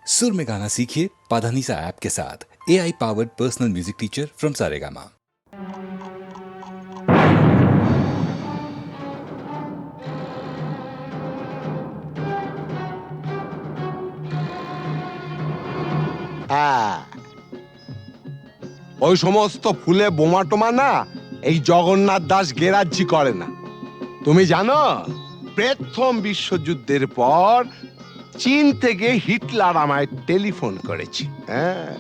सुर में गाना सीखिए पाधानीसा ऐप के साथ। AI powered personal music teacher from Saregama. ওই সমস্ত ফুলে বোমা টোমা না এই জগন্নাথ দাস গেরাজ্জি করে না। তুমি জানো প্রথম বিশ্বযুদ্ধের পর চীন থেকে হিটলার আমায় টেলিফোন করেছে। হ্যাঁ,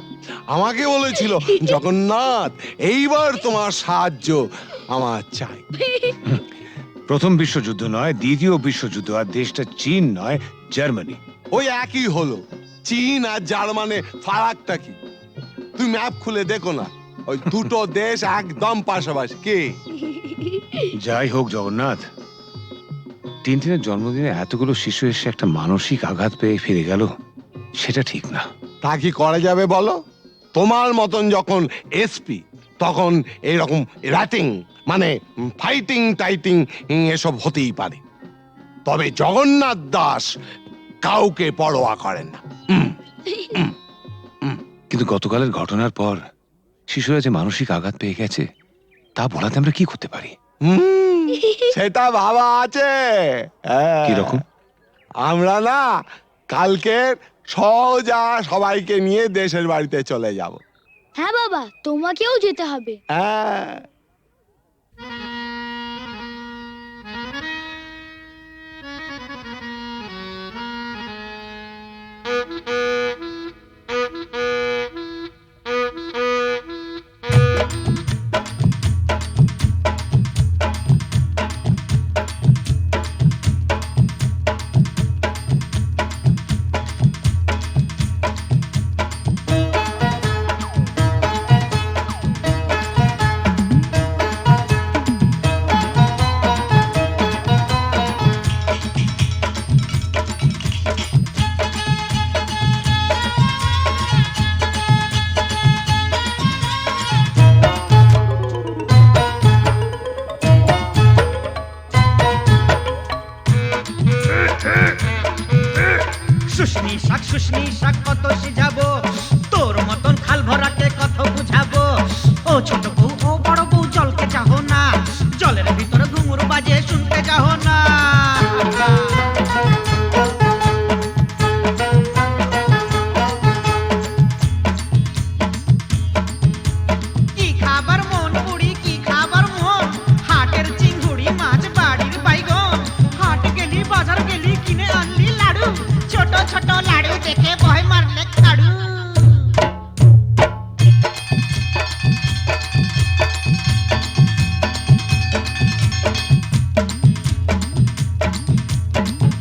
আমাকে বলেছিল জগন্নাথ এইবার তোমার সাহায্য আমার চাই। প্রথম বিশ্বযুদ্ধ নয়, দ্বিতীয় বিশ্বযুদ্ধ, আর দেশটা চীন নয়, জার্মানি। ওই একই হলো, চীন আর জার্মানি ফারাকটা কি? তুমি ম্যাপ খুলে দেখো না, ওই দুটো দেশ একদম পাশাপাশি। কি যাই হোক জগন্নাথ, টিনটিনের জন্মদিনে এতগুলো শিশু এসে একটা মানসিক আঘাত পেয়ে ফিরে গেল, সেটা ঠিক না। তা কি করা যাবে বলো? তোমার মতন যখন এসপি তখন এইরকম র্যাটিং মানে ফাইটিং টাইটিং এসব হতেই পারে, তবে জগন্নাথ দাস কাউকে পরোয়া করেন না। কিন্তু গতকালের ঘটনার পর শিশুরা যে মানসিক আঘাত পেয়ে গেছে তা বলাতে আমরা কি করতে পারি? সেটা ভাবা আছে। কিরকম? আমরা না কালকে সোজা সবাইকে নিয়ে দেশের বাড়িতে চলে যাব। হ্যাঁ বাবা, তোমাকেও যেতে হবে। হ্যাঁ, শুশনি শাক কত সিঝাবো, তোর মতন খাল ভরাকে কত বুঝাবো। ও ছোট বউ ও বড় বউ জলকে চাহো না, জলের ভিতরে ঘুঙুর বাজে শুনতে যাও না। কি খাবার মন পুরি, কি খাবার মন, হাটের চিংড়ি মাছ বাড়ির বাইগন। হাট গেলি বাজার গেলি কিনে আনলি লাড়ু, ছোট ছোট লাড়ু দেখে ভয় মারলে খাড়ু।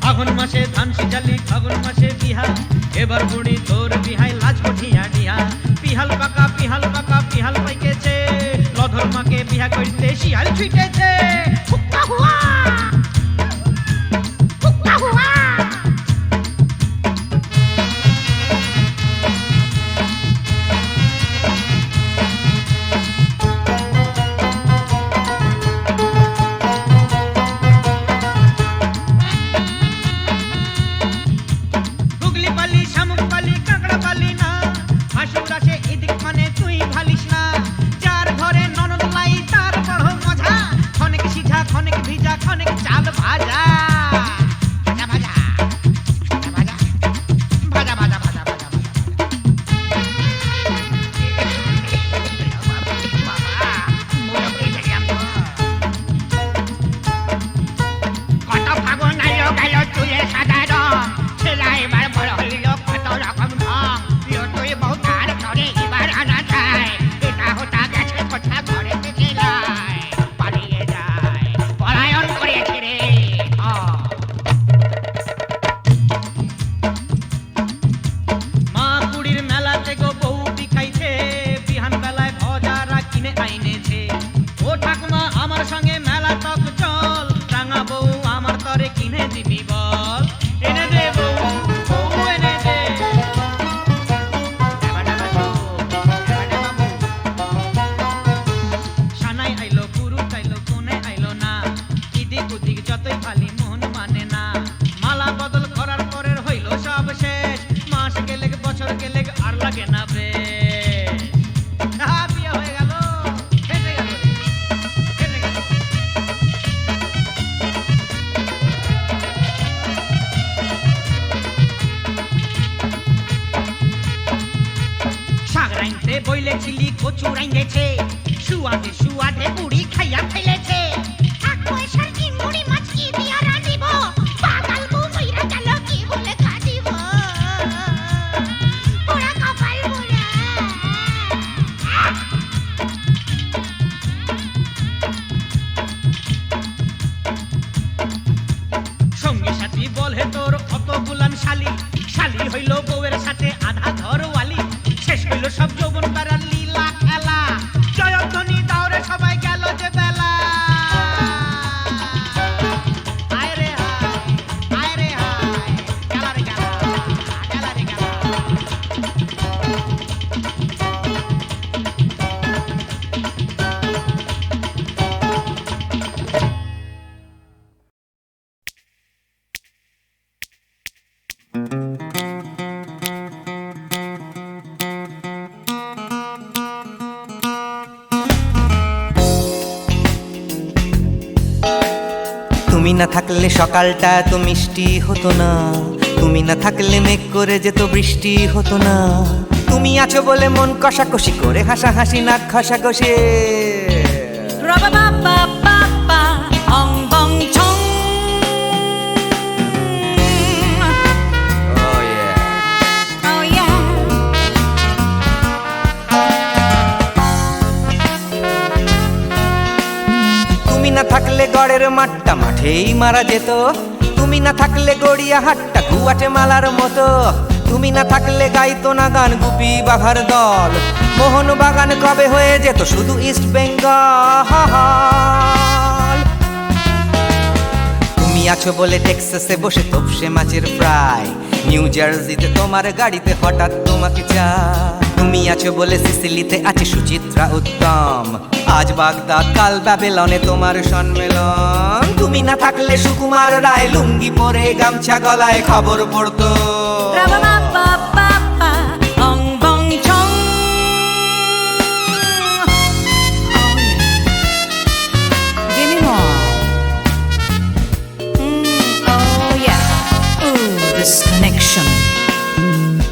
আগুন মাসে ধান সিজালি, ফাগুন মাসে বিহা, এবার বুড়ি তোর বিহাই লাজ কঠিয়া ডিহা। পিহাল পাকা পিহাল পাইকেছে, লধর মাকে বিহা করতে শিয়াল ছুটেছে। হুক্কা হুয়া হুক্কা হুয়া। গুগলি পালি শামুক পালি কাঁকড়া পালি না, হাসুর আছে এদিক মানে তুই ভালিস না। যার ঘরে ননদ লাই তার বড় মজা, খনেক সিঝা খনেক ভিজা খনেক চাল ভাজা। ভাজা ভাজা ভাজা ভাজা ভাজা ভাজা ভাজা কত ফাগুন আইলো গেল চুলে সাদা রং, ছেলা এবার বড় হইল কত রকম ঢং। তুই বহু তার ধরে এবার আনা যায়, লাগে না বেশ। বিয়ে হয়ে গেল, ফেসে গেল রে, ফেসে গেল। শাক রাইনতে বইলেছিলি কচু রাইন্দেছে, সুয়াদে সুয়াদে বুড়ি খাইয়া ফেলেছে। এক পয়সার চিংড়ি মাছ কি দিয়া রাঁধিব, পাগল বউ মইরা গেল কি বলে খাদিব, পোড়া কপাল পোড়া। সঙ্গী সাথী বলে তোর কত গুলাম শালি, শালি হইল বউয়ের সাথে আধা ঘরওয়ালি। শেষ হইল সব যৌবন বেড়ার লীলা খেলা, জয়ধ্বনি দাওরে সবাই গেল যে বেলা। আয় রে হায়, আয় রে হায়, গেলা রে গেলা, গেলা রে গেলা। তুমি না থাকলে সকালটা তো মিষ্টি হতো না, তুমি না থাকলে মেঘ করে যেত বৃষ্টি হতো না। তুমি আছো বলে মন কষাকষি করে হাসাহাসি নাক খসাকষি। তুমি না থাকলে গড়ের মাঠটা মাঠেই মারা যেত, তুমি না থাকলে গড়িয়া হাটটা গুয়াটে মালার মতো। তুমি না থাকলে গাইতো না গান গুপি বাঘার দল, মোহন বাগান কবে হয়ে যেত শুধু ইস্ট বেঙ্গল। তুমি আছো বলে টেক্সাসে বসে তপসে মাছের ফ্রাই, নিউ জার্সিতে তোমার গাড়িতে হঠাৎ তোমাকে চাই। তুমি আছো বলে সিসিলিতে আছে সুচিত্রা উত্তম, আজ বাগদাদ কাল ব্যাবেলনে তোমার সম্মেলন। তুমি না থাকলে সুকুমার রায় লুঙ্গি পরে গামছা গলায় খবর পড়তো।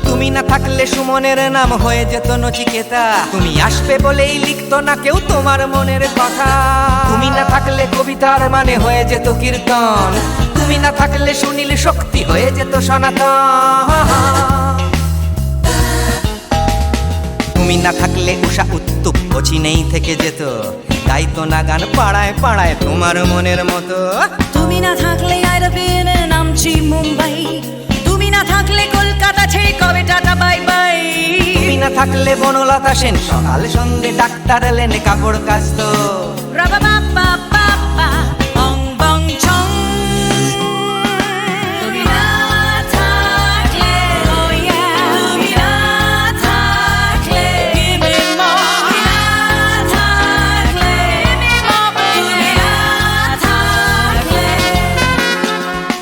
তুমি না থাকলে সুমনের নাম হয়ে যেত নচিকেতা, তুমি আসবে বলেই লিখতো না কেউ তোমার মনের কথা। তুমি না থাকলে কবিতার মানে হয়ে যেত কীর্তন, তুমি না থাকলে সুনীল শক্তি হয়ে যেত সনাতন। তুমি না থাকলে উষা উত্তুপ নেই থেকে যেত, গাইতো না গান পাড়ায় পাড়ায় তোমার মনের মতো। তুমি না থাকলে আইরবিনে নামছি মুম্বাই, তুমি না থাকলে কলকাতা ছেড়ে কবে টাটা বাই বাই। তুমি না থাকলে বনলতা সেন সকাল সন্ধে ডাক্তার লেনে কাপড় কাচতো। তুমি না থাকলে, তুমি না থাকলে, তুমি না থাকলে, তুমি না থাকলে।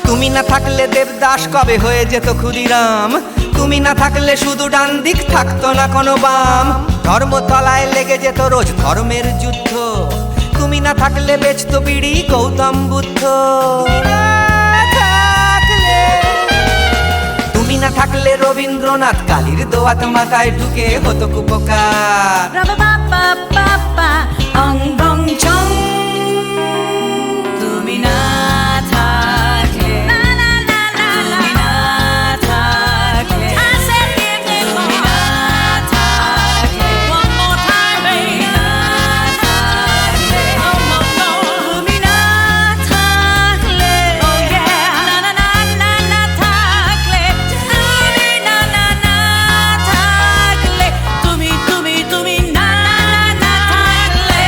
তুমি না থাকলে দেবদাস কবে হয়ে যেত ক্ষুদিরাম, তুমি না থাকলে শুধু ডান দিক থাকতো না কোনো বাম। ধর্মতলায় লেগে যেত রোজ ধর্মের যুদ্ধ, তুমি না থাকলে বেচতো বিড়ি গৌতম বুদ্ধ। তুমি না থাকলে রবীন্দ্রনাথ কালির দোয়াত মাথায় ঢুকে হতো কুপকার। তুমি না থাকলে, তুমি না থাকলে, তুমি না থাকলে, one more time, baby. তুমি না থাকলে, oh yeah, না না না না না থাকলে, তুমি না না না থাকলে, তুমি না না না থাকলে,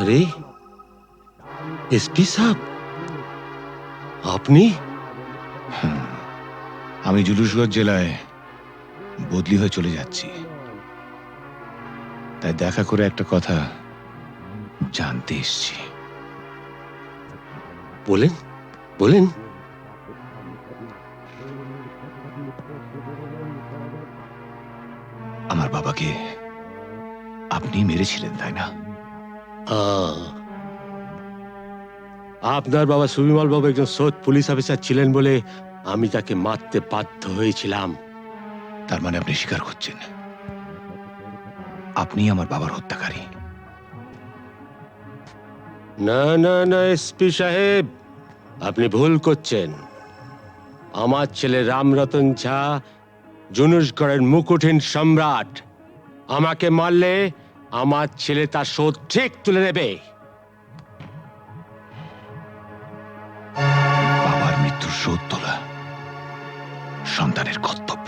আরে এসপি সাহেব, আপনি? আমি জুলুসগঞ্জ জেলায় বদলি হয়ে চলে যাচ্ছি, তাই দেখা করে একটা কথা জানতে এসছি। বলেন বলেন। আমার বাবাকে আপনি মেরেছিলেন, তাই না? আপনার বাবা সুবিমল বাবু একজন সৎ পুলিশ অফিসার ছিলেন বলে আমি তাকে মারতে বাধ্য হয়েছিলাম। তার মানে আপনি স্বীকার করছেন আপনি আমার বাবার হত্যাকারী? না না না এসপি সাহেব, আপনি ভুল করছেন। আমার ছেলে রামরতন ঝা জুনুসগড়ের মুকুটহীন সম্রাট। আমাকে মারলে আমার ছেলে তার শোধ ঠিক তুলে নেবে। বাবার মৃত্যুর শোধ তোলা সন্তানের কর্তব্য।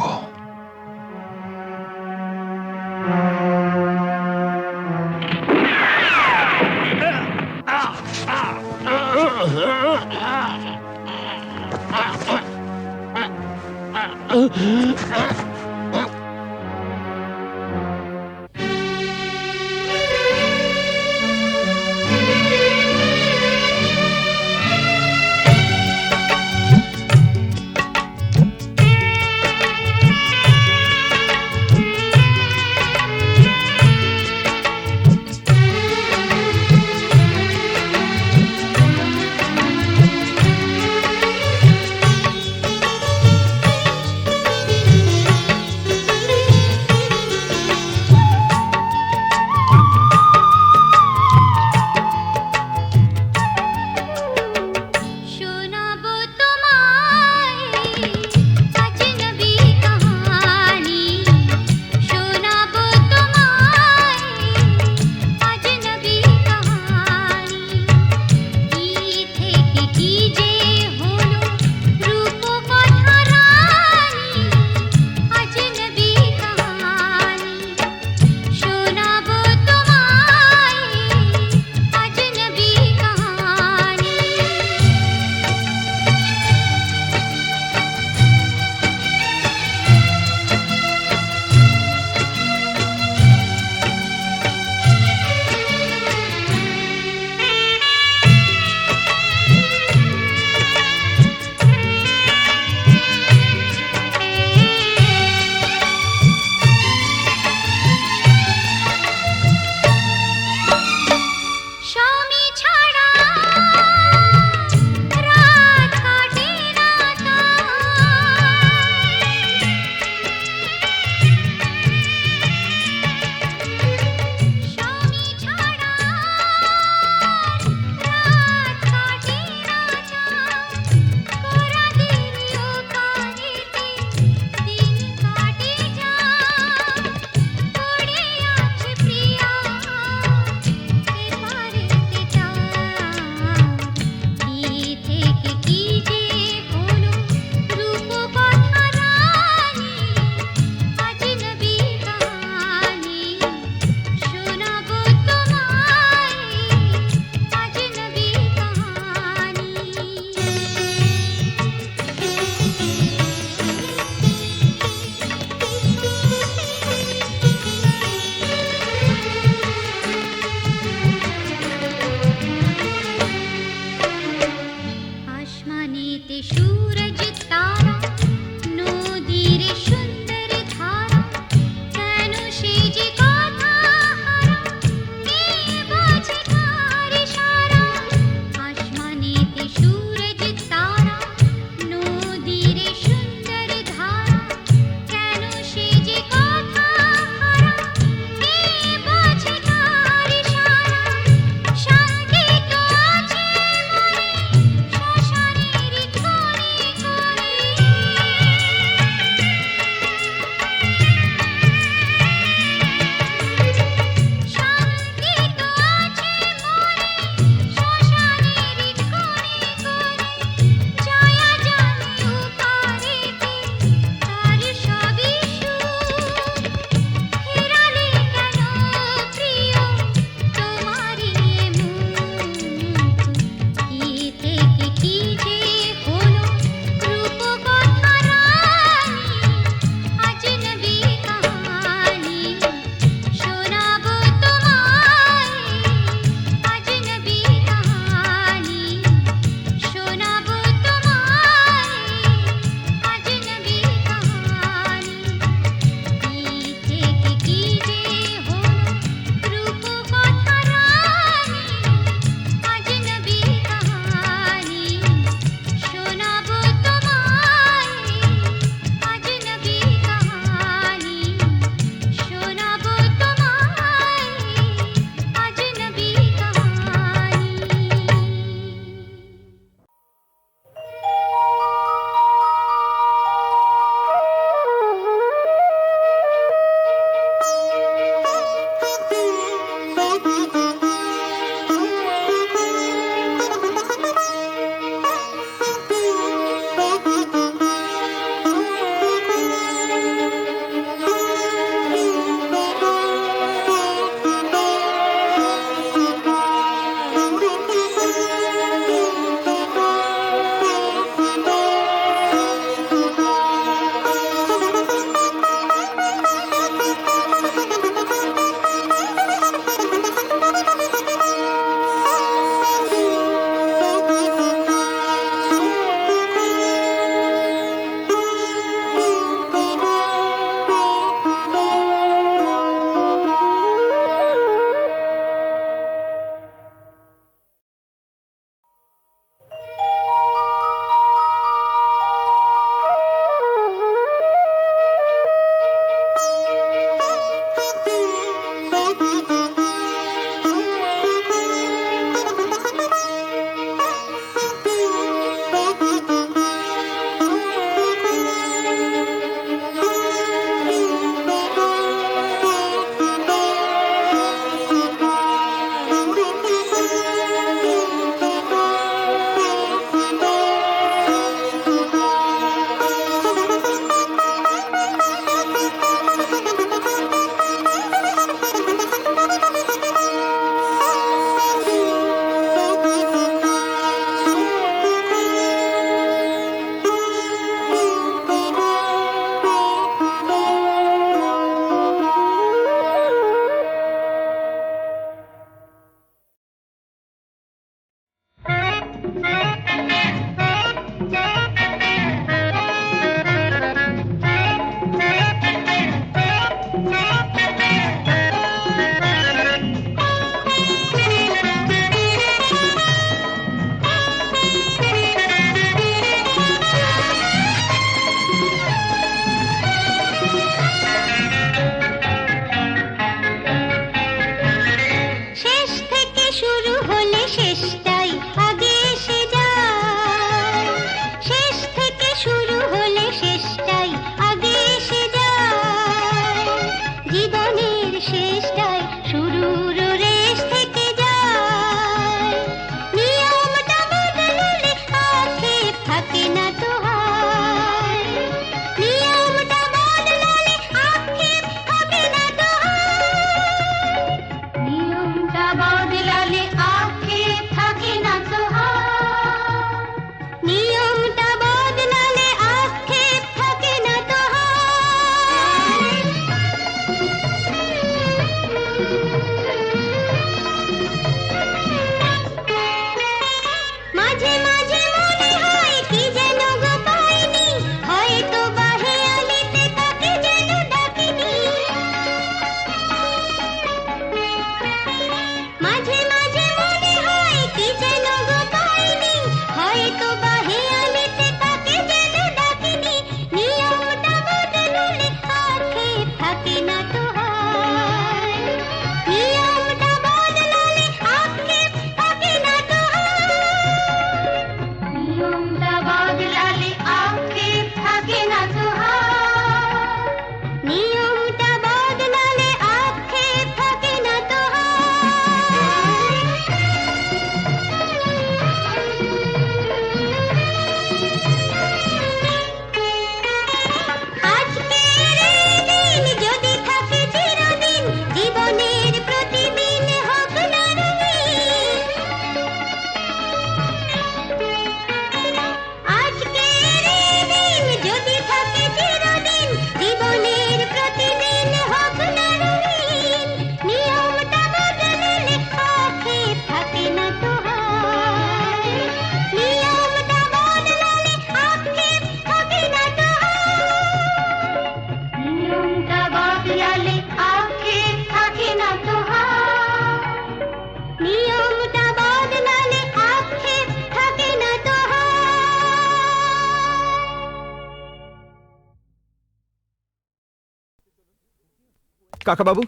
কাকা বাবু,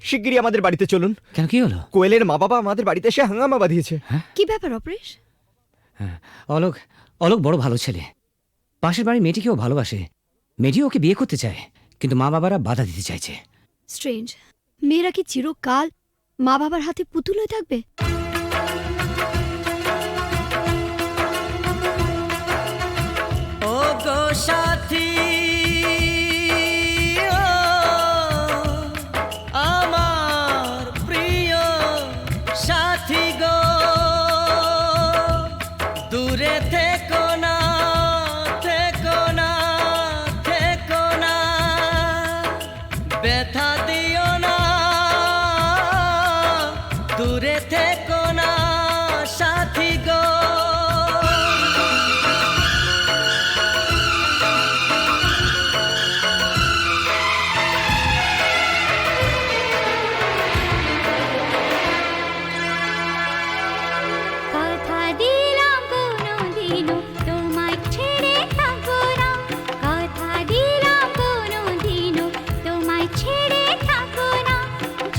শিগগিরই আমাদের বাড়িতে চলুন। কেন, কি হলো? কোয়েলের মা বাবা আমাদের বাড়িতে এসে হাঙ্গামা বাঁধিয়েছে। কি ব্যাপার অপরেশ? অলোক অলোক বড় ভালো ছেলে, পাশের বাড়ির মেয়েটিকেও ভালোবাসে, মেয়েটিও ওকে বিয়ে করতে চায়, কিন্তু মা বাবারা বাধা দিতে চাইছে। স্ট্রেঞ্জ, মেয়েরা কি চিরকাল মা বাবার হাতে পুতুল হয়ে থাকবে? ও গো সাথী, আমার প্রিয় সাথী গো, দূরে থেকো না, থেকো না, থেকো না, ব্যথা দিও না, দূরে থেকো না সাথী গো।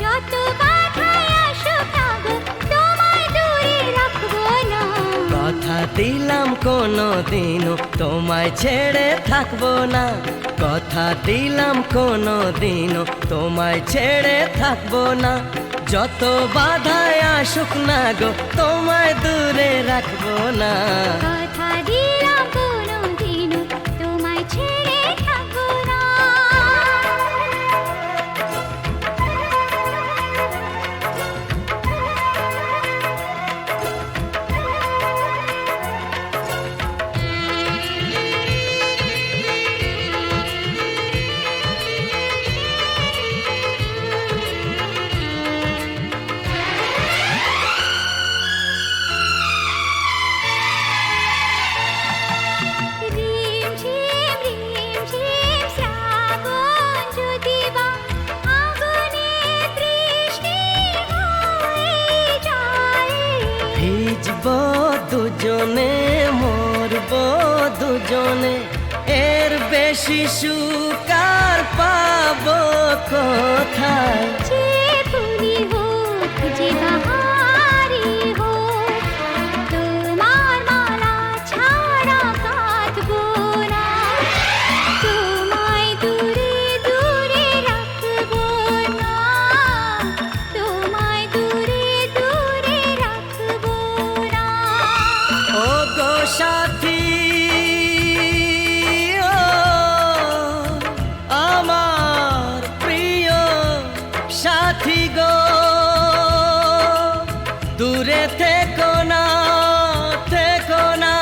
যত বাধা দিলাম কোনো দিনও তোমায় ছেড়ে থাকবো না, কথা দিলাম কোনো দিনও তোমায় ছেড়ে থাকবো না। যত বাধায় আসুক না গো তোমায় দূরে রাখবো না। কথা দিলাম কোনোদিনও তোমায় ছেড়ে থাকবো না। রিম ঝিম শ্রাবণ যদি বা আগুনে বৃষ্টি হয়ে যায়। ভিজবো দুজনে মরবো দুজনে, এর বেশি সুখ আর পাবো কোথায়। যে ফুলই হোক যে বাহারি হোক, তোমার মালা ছাড়া কাঁদবো না। তোমায় দূরে দূরে রাখবো না, তোমায় দূরে দূরে রাখবো না। ও গো সাথী, ও আমার প্রিয় সাথী গো, দূরে থেকো না, থেকো না।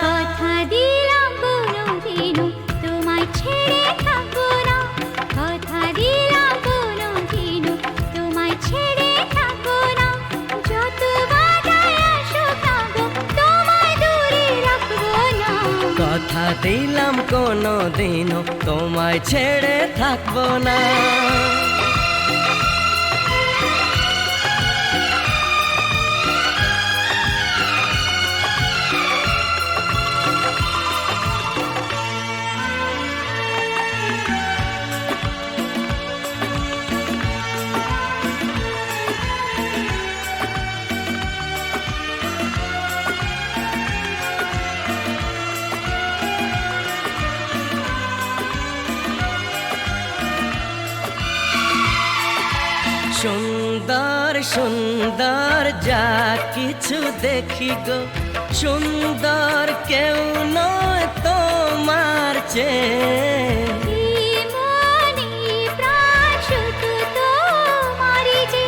কথা দিলাম কোনোদিনও তোমায় ছেড়ে থাকবো না। কথা দিলাম কোনোদিনও তোমায় ছেড়ে থাকবো না। যত বাধায় আসুক না গো তোমায় দূরে রাখবো না। কথা দিলাম কোনো দিনও তোমায় ছেড়ে থাকবো না। সুন্দর সুন্দর যা কিছু দেখি গো, সুন্দর কেউ নয় তোমার চেয়ে। মনে প্রাণ শুধু তোমারই যে,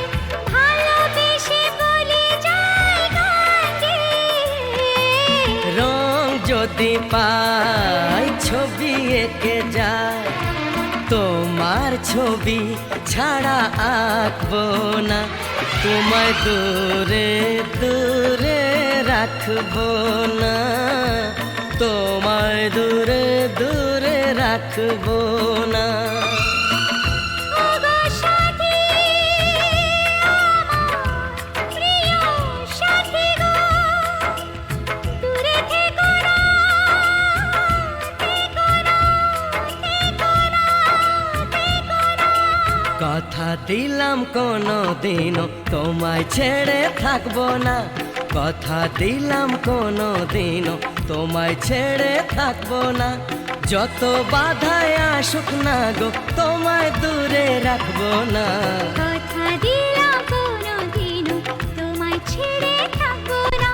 ভালোবেসে বলে যায় গান গেয়ে। রং যদি পাই ছবি এঁকে যায়, তোমার ছবি ছাড়া আঁকবো না। তোমায় দূরে দূরে রাখবো না, তোমায় দূরে দূরে রাখবো না। ওগো সাথী, আমার প্রিয় সাথী গো, দূরে থেকো না, থেকো না, থেকো না, থেকো না। কথা দিলাম কোনো দিনও তোমায় ছেড়ে থাকবো না, কথা দিলাম কোনো দিনও তোমায় ছেড়ে থাকবো না। যত বাধায় আসুক না গো তোমায় দূরে রাখবো না। কথা দিলাম কোনোদিনও তোমায় ছেড়ে থাকবো না।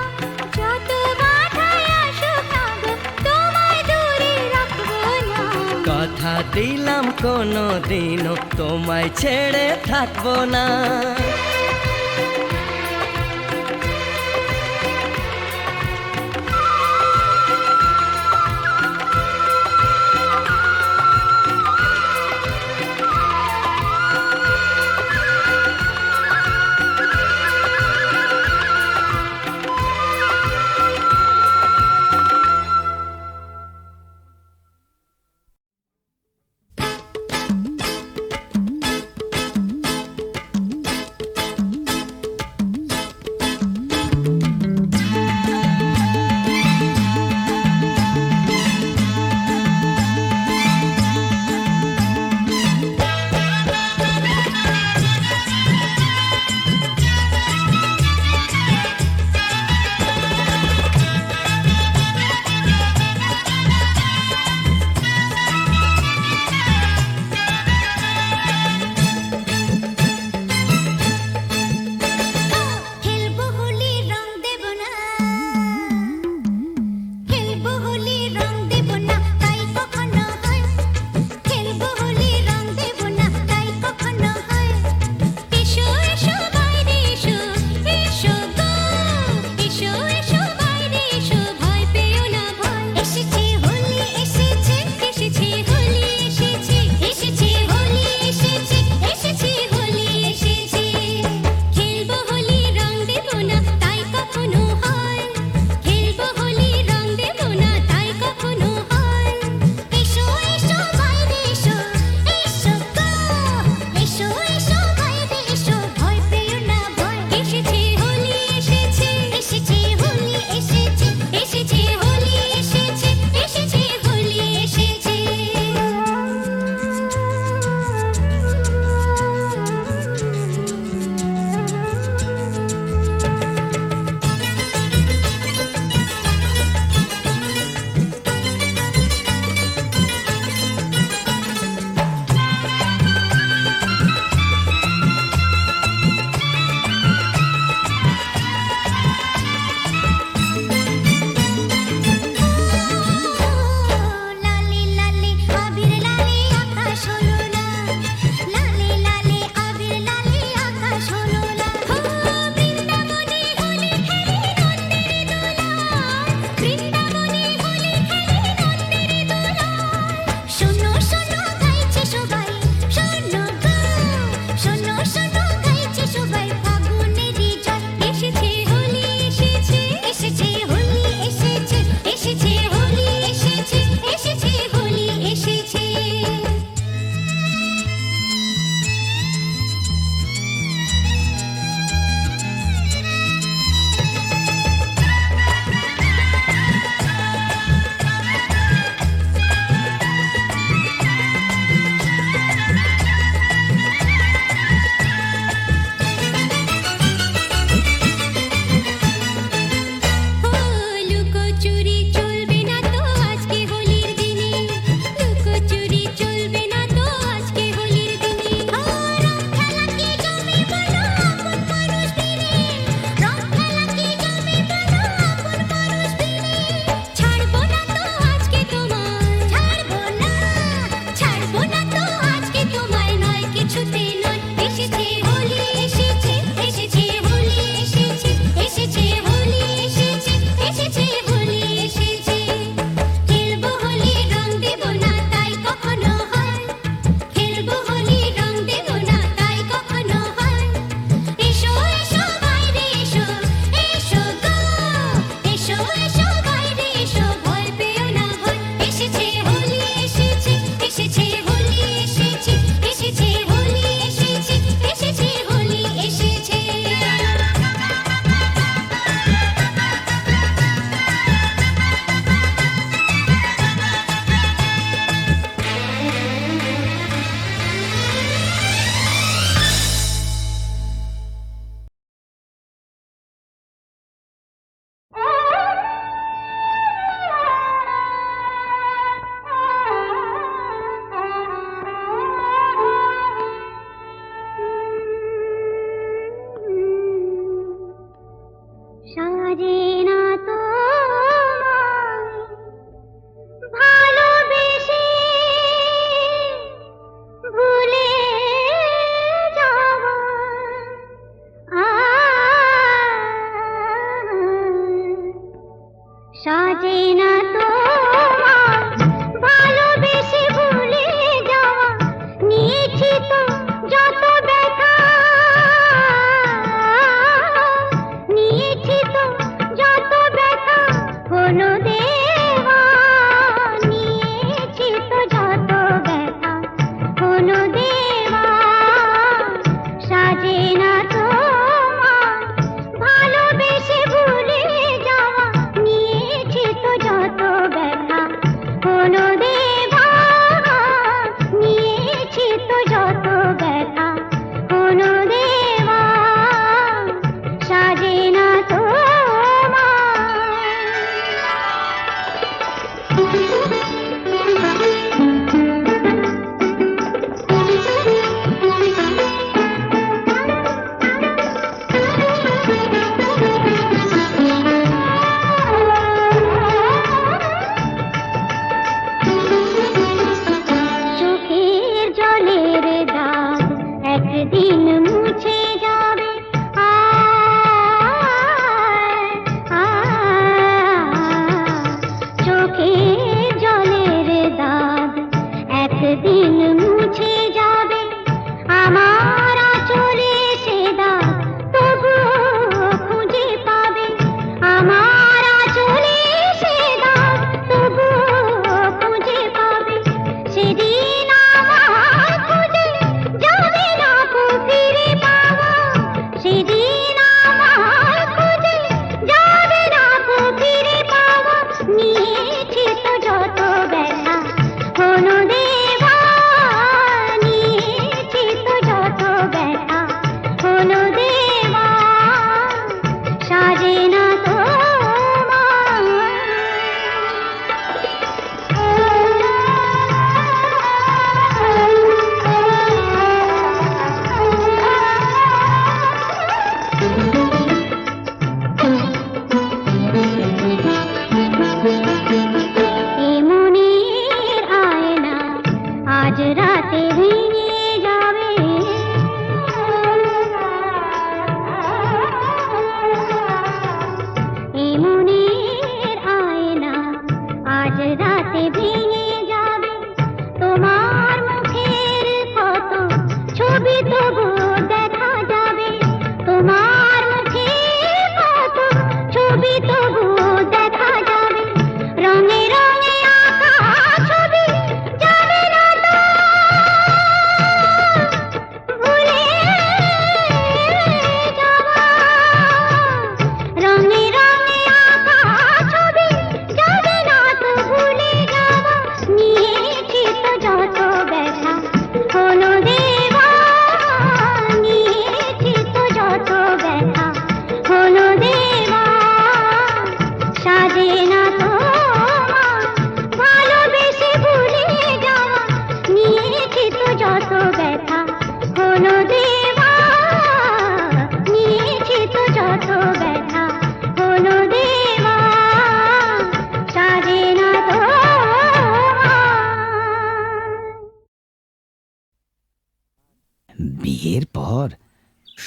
যত বাধায় আসুক না গো তোমায় দূরে রাখবো না। কথা দিলাম কোনো দিনও তোমায় ছেড়ে থাকবো না।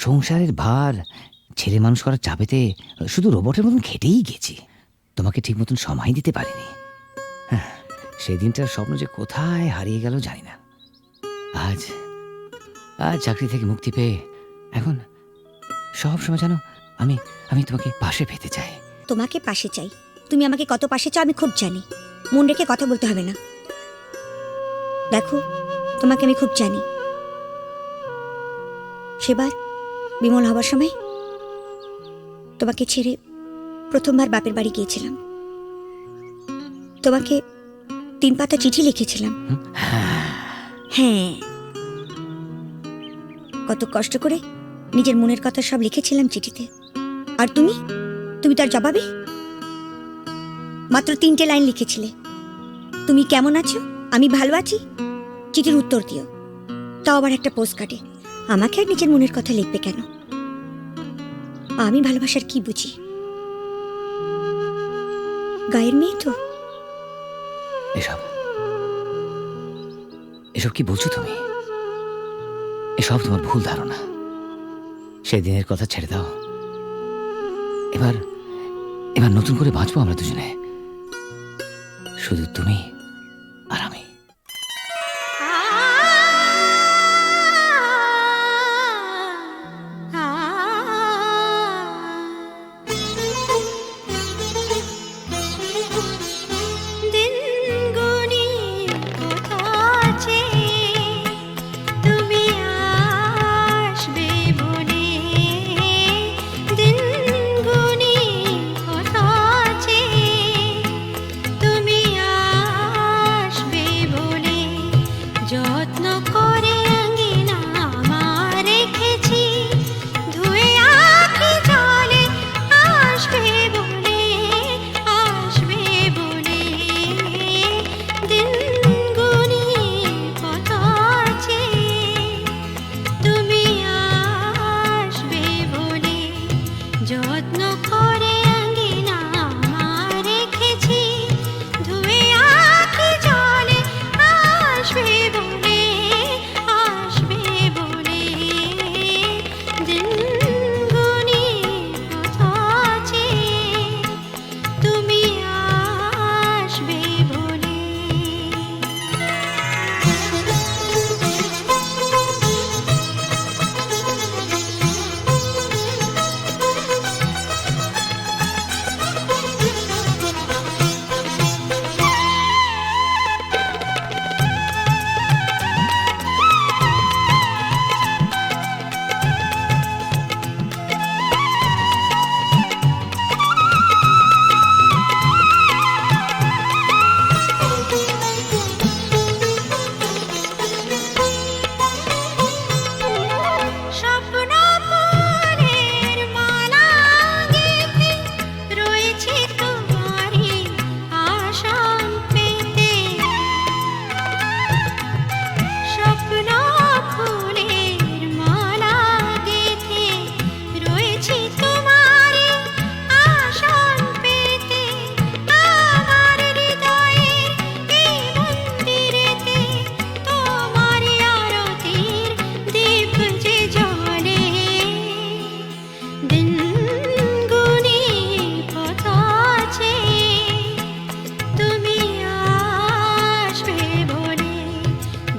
সংসারের ভার ছেলে মানুষ করার চাপেতে শুধু রোবটের মতন খেটেই গেছি, তোমাকে ঠিক মতন সময় দিতে পারিনি। হ্যাঁ, সেই দিনটার স্বপ্ন যে কোথায় হারিয়ে গেল জানি না। আজ আজ চাকরি থেকে মুক্তি পেয়ে এখন সব সময় জানো আমি তোমাকে পাশে পেতে চাই। তোমাকে পাশে চাই, তুমি আমাকে কত পাশে চাও আমি খুব জানি। মন রেখে কথা বলতে হবে না। দেখো, তোমাকে আমি খুব জানি। সেবার বিমল হবার সময় তোমাকে ছেড়ে প্রথমবার বাপের বাড়ি গিয়েছিলাম। তোমাকে 3 পাতা চিঠি লিখেছিলাম। হ্যাঁ, কত কষ্ট করে নিজের মনের কথা সব লিখেছিলাম চিঠিতে। আর তুমি তার জবাবে মাত্র 3টে লাইন লিখেছিলে, তুমি কেমন আছো, আমি ভালো আছি, চিঠির উত্তর দিও। তাও আবার একটা পোস্ট কার্ডে। আমাকে আর নিজের মনের কথা লিখবে কেন? আমি ভালোবাসার কি বুঝি? গায়ের মেয়ে তো। এসব কি বলছো তুমি? এসব তোমার ভুল ধারণা। সেদিনের কথা ছেড়ে দাও। এবার নতুন করে বাঁচবো আমরা দুজনে, শুধু তুমি আর আমি।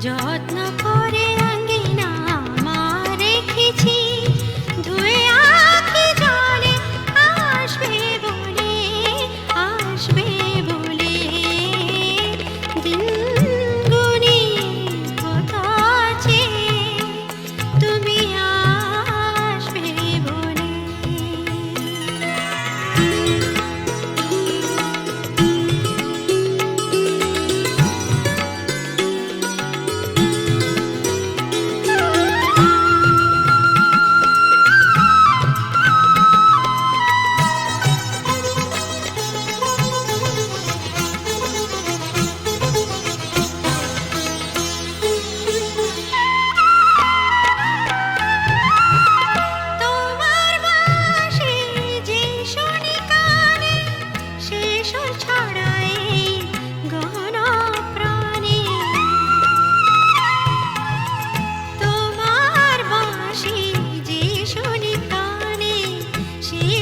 যত্ন করে আঙ্গিনা আমার রেখেছি, ধুয়ে আঁখি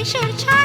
কিসের ছায়া